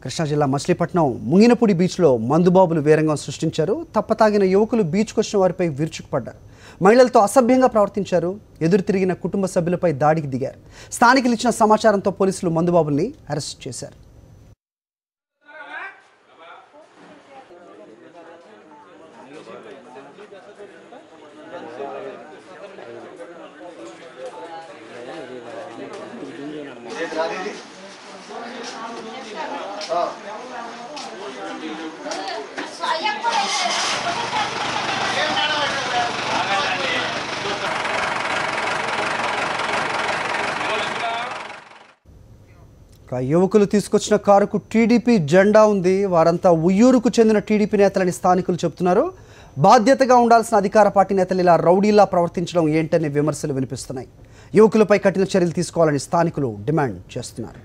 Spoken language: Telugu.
కృష్ణా జిల్లా మచిలీపట్నం ముంగినపూడి బీచ్లో మందుబాబులు వీరంగం సృష్టించారు. తప్పతాగిన యువకులు బీచ్కు వచ్చిన వారిపై విరుచుకుపడ్డారు. మహిళలతో అసభ్యంగా ప్రవర్తించారు. ఎదురు తిరిగిన కుటుంబ సభ్యులపై దాడికి దిగారు. స్థానికులు ఇచ్చిన సమాచారంతో పోలీసులు మందుబాబుల్ని అరెస్ట్ చేశారు. యువకులు తీసుకొచ్చిన కారుకు టీడీపీ జెండా ఉంది. వారంతా ఉయ్యూరుకు చెందిన టీడీపీ నేతలని స్థానికులు చెబుతున్నారు. బాధ్యతగా ఉండాల్సిన అధికార పార్టీ నేతలు ఇలా రౌడీలా ప్రవర్తించడం ఏంటనే విమర్శలు వినిపిస్తున్నాయి. యువకులపై కఠిన చర్యలు తీసుకోవాలని స్థానికులు డిమాండ్ చేస్తున్నారు.